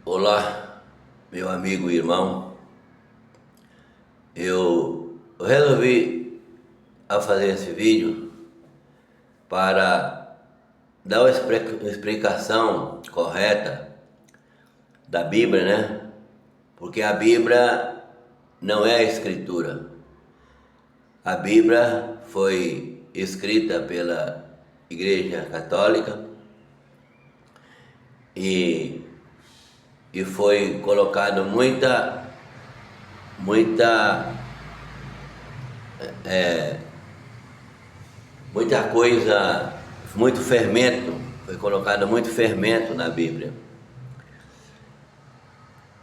Olá, meu amigo e irmão. Eu resolvi a fazer esse vídeo para dar uma explicação correta da Bíblia, né? Porque a Bíblia não é a Escritura. A Bíblia foi escrita pela Igreja Católica e foi colocado muita coisa, muito fermento, foi colocado muito fermento na Bíblia.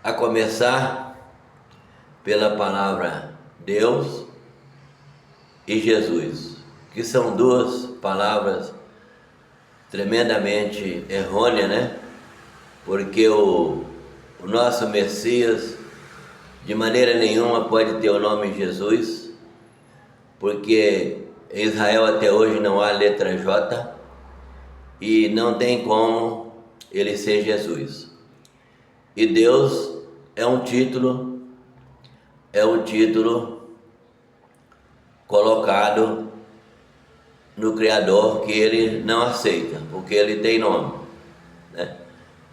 A começar pela palavra Deus e Jesus, que são duas palavras tremendamente errôneas, né? Porque o nosso Messias de maneira nenhuma pode ter o nome Jesus, porque em Israel até hoje não há letra J e não tem como ele ser Jesus. E Deus é um título colocado no Criador que ele não aceita, porque ele tem nome, né?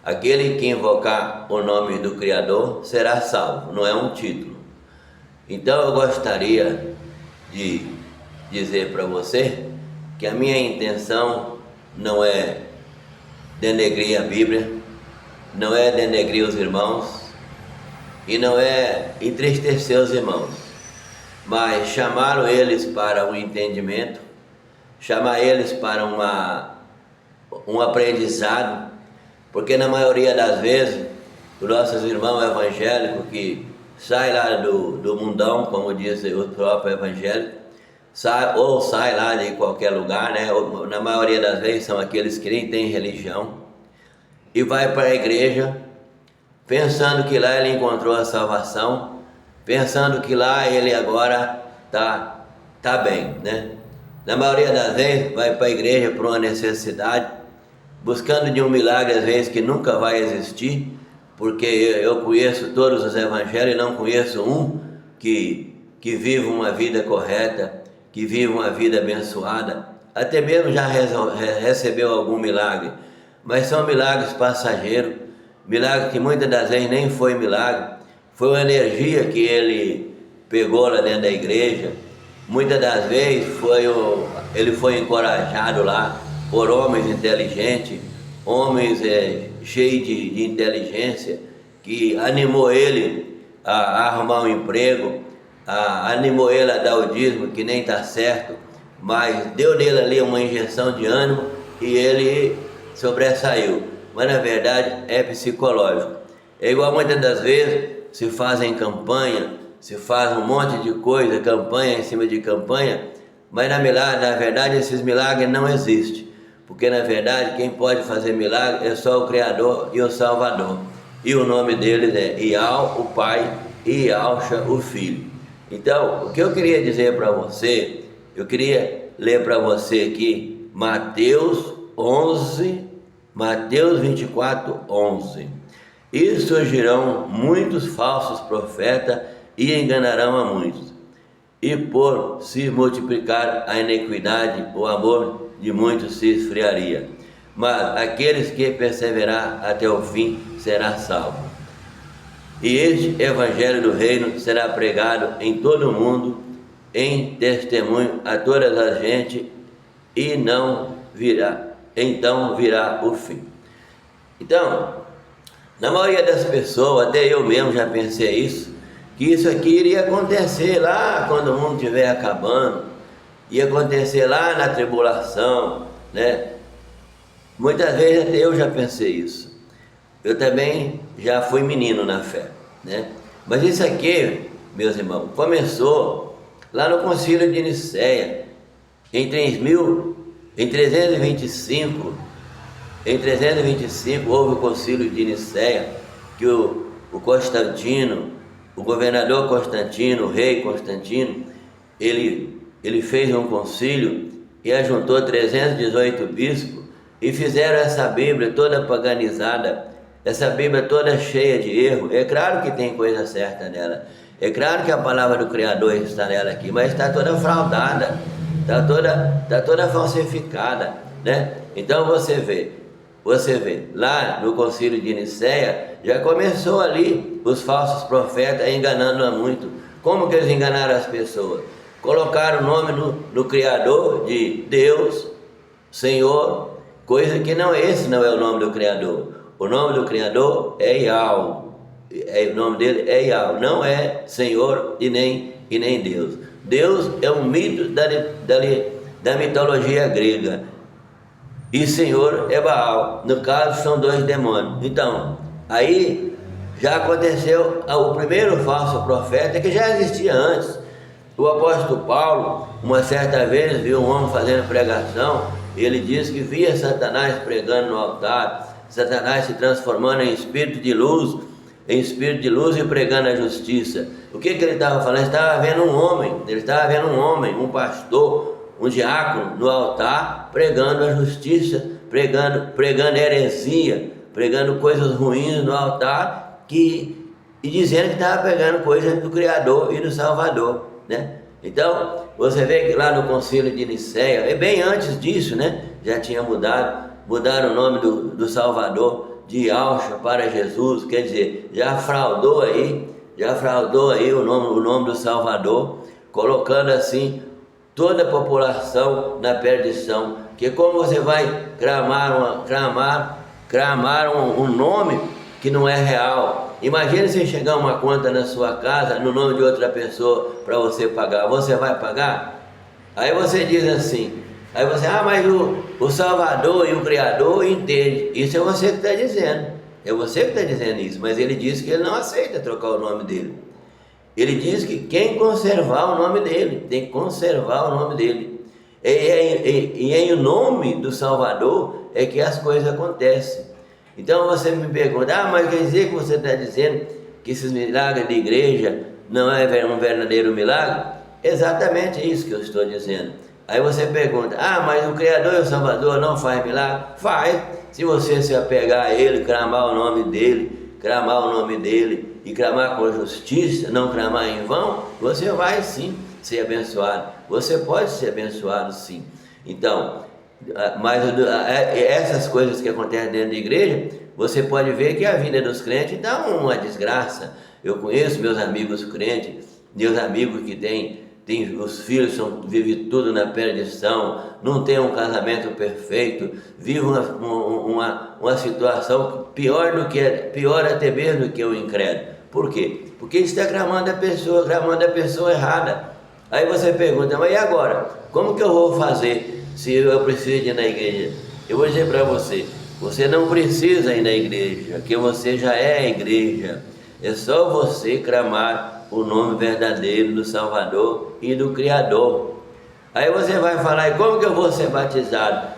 Aquele que invocar o nome do Criador será salvo, não é um título. Então eu gostaria de dizer para você que a minha intenção não é denegrir a Bíblia, não é denegrir os irmãos e não é entristecer os irmãos, mas chamar eles para o entendimento, chamar eles para um aprendizado, porque na maioria das vezes os nossos irmãos evangélicos que saem lá do mundão, como diz o próprio evangélico, sai lá de qualquer lugar, né? Na maioria das vezes são aqueles que nem têm religião, e vai para a igreja pensando que lá ele encontrou a salvação, pensando que lá ele agora tá bem, né? Na maioria das vezes vai para a igreja por uma necessidade, buscando de um milagre às vezes que nunca vai existir, porque eu conheço todos os evangelhos e não conheço um que vive uma vida correta, que vive uma vida abençoada, até mesmo já recebeu algum milagre, mas são milagres passageiros, milagre que muitas das vezes nem foi milagre, foi uma energia que ele pegou lá dentro da igreja. Muitas das vezes ele foi encorajado lá por homens inteligentes, homens cheios de inteligência, que animou ele a arrumar um emprego, animou ele a dar o dízimo, que nem está certo, mas deu nele ali uma injeção de ânimo e ele sobressaiu. Mas na verdade é psicológico. É igual muitas das vezes se fazem campanha, se faz um monte de coisa, campanha em cima de campanha, mas na verdade esses milagres não existem, porque na verdade quem pode fazer milagre é só o Criador e o Salvador, e o nome deles é Ial, o Pai, e Ialcha, o Filho. Então, o que eu queria dizer para você, eu queria ler para você aqui Mateus 24:11. E surgirão muitos falsos profetas e enganarão a muitos. E por se multiplicar a iniquidade, o amor de muitos se esfriaria. Mas aqueles que perseverar até o fim será salvo. E este evangelho do reino será pregado em todo o mundo, em testemunho a todas as gentes, e então virá o fim. Então, na maioria das pessoas, até eu mesmo já pensei isso, que isso aqui iria acontecer lá quando o mundo estiver acabando, ia acontecer lá na tribulação, né? Muitas vezes até eu já pensei isso. Eu também já fui menino na fé, né? Mas isso aqui, meus irmãos, começou lá no Concílio de Nicéia, em 325. Em 325 houve o Concílio de Nicéia, que o Constantino, o governador Constantino, o rei Constantino, ele fez um concílio e ajuntou 318 bispos e fizeram essa Bíblia toda paganizada, essa Bíblia toda cheia de erro. É claro que tem coisa certa nela, é claro que a palavra do Criador está nela aqui, mas está toda fraudada, está toda falsificada, né? Então você vê, lá no concílio de Nicéia, já começou ali os falsos profetas enganando a muito. Como que eles enganaram as pessoas? Colocaram o nome no Criador de Deus, Senhor, coisa que não, esse não é o nome do Criador. O nome do Criador é Yahweh, o nome dele é Yahweh, não é Senhor e nem Deus. Deus é um mito da mitologia grega, e Senhor é Baal. No caso, são dois demônios. Então, aí já aconteceu o primeiro falso profeta, que já existia antes. O apóstolo Paulo, uma certa vez, viu um homem fazendo pregação, e ele disse que via Satanás pregando no altar, Satanás se transformando em espírito de luz e pregando a justiça. O que ele estava falando? Ele estava vendo um homem, um pastor, um diácono no altar, pregando a justiça, pregando heresia, pregando coisas ruins no altar, e dizendo que estava pregando coisas do Criador e do Salvador, né? Então, você vê que lá no concílio de Nicéia, bem antes disso, né, já tinha mudaram o nome do Salvador de Yahshua para Jesus, quer dizer, já fraudou aí o nome do Salvador, colocando assim toda a população na perdição. Que como você vai clamar um nome que não é real? Imagine se chegar uma conta na sua casa no nome de outra pessoa para você pagar. Você vai pagar? Aí você diz assim, mas o Salvador e o Criador entende. Isso é você que está dizendo. É você que está dizendo isso. Mas ele diz que ele não aceita trocar o nome dele. Ele diz que quem conservar o nome dele, tem que conservar o nome dele. E em nome do Salvador é que as coisas acontecem. Então você me pergunta, mas quer dizer que você está dizendo que esses milagres de igreja não é um verdadeiro milagre? Exatamente isso que eu estou dizendo. Aí você pergunta, mas o Criador e o Salvador não faz milagre? Faz, se você se apegar a Ele, clamar o nome dele e clamar com justiça, não clamar em vão, você vai sim ser abençoado. Você pode ser abençoado sim. Então, mas essas coisas que acontecem dentro da igreja, você pode ver que a vida dos crentes dá uma desgraça. Eu conheço meus amigos crentes, meus amigos que têm os filhos vivem tudo na perdição, não tem um casamento perfeito, vive uma situação pior até mesmo do que o incrédulo. Por quê? Porque ele está clamando a pessoa errada. Aí você pergunta, mas e agora? Como que eu vou fazer se eu preciso ir na igreja? Eu vou dizer para você, você não precisa ir na igreja, porque você já é a igreja. É só você clamar o nome verdadeiro do Salvador e do Criador. Aí você vai falar, e como que eu vou ser batizado?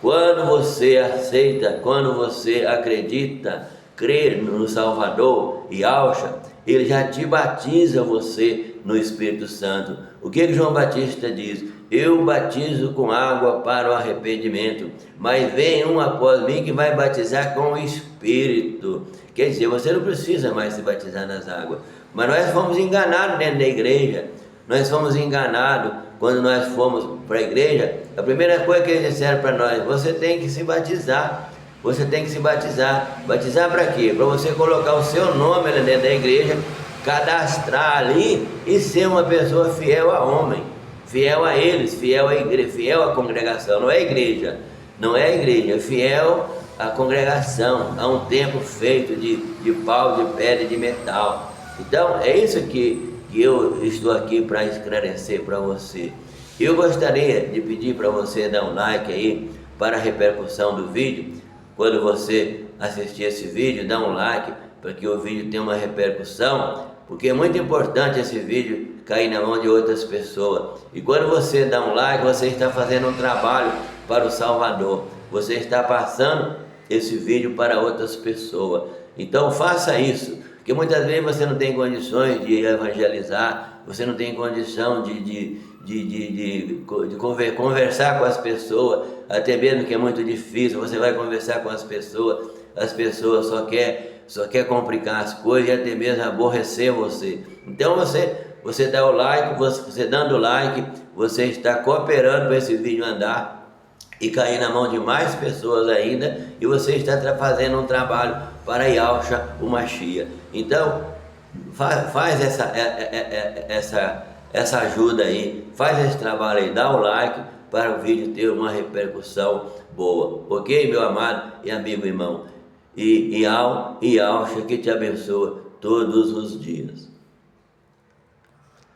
Quando você aceita, quando você acredita, crê no Salvador e Yahshua, ele já te batiza você no Espírito Santo. O que João Batista diz? Eu batizo com água para o arrependimento, mas vem um após mim que vai batizar com o Espírito. Quer dizer, você não precisa mais se batizar nas águas. Mas nós fomos enganados dentro da igreja. Nós fomos enganados quando nós fomos para a igreja. A primeira coisa que eles disseram para nós, você tem que se batizar. Você tem que se batizar. Batizar para quê? Para você colocar o seu nome lá dentro da igreja, cadastrar ali e ser uma pessoa fiel a homem, fiel a eles, fiel à igreja, fiel à congregação. Não é a igreja, é fiel à congregação, a um templo feito de pau, de pedra e de metal. Então é isso que eu estou aqui para esclarecer para você. Eu gostaria de pedir para você dar um like aí para a repercussão do vídeo. Quando você assistir esse vídeo, dá um like para que o vídeo tenha uma repercussão, porque é muito importante esse vídeo cair na mão de outras pessoas. E quando você dá um like, você está fazendo um trabalho para o Salvador. Você está passando esse vídeo para outras pessoas. Então faça isso, porque muitas vezes você não tem condições de evangelizar, você não tem condição de conversar com as pessoas, até mesmo que é muito difícil, você vai conversar com as pessoas, as pessoas só quer complicar as coisas e até mesmo aborrecer você. Então você dá o like, você dando o like, você está cooperando para esse vídeo andar e cair na mão de mais pessoas ainda, e você está fazendo um trabalho para Yahushua o Mashiach. Então, faz essa ajuda aí, faz esse trabalho aí, dá o like para o vídeo ter uma repercussão boa, ok, meu amado e amigo irmão? E Yahushua que te abençoa todos os dias.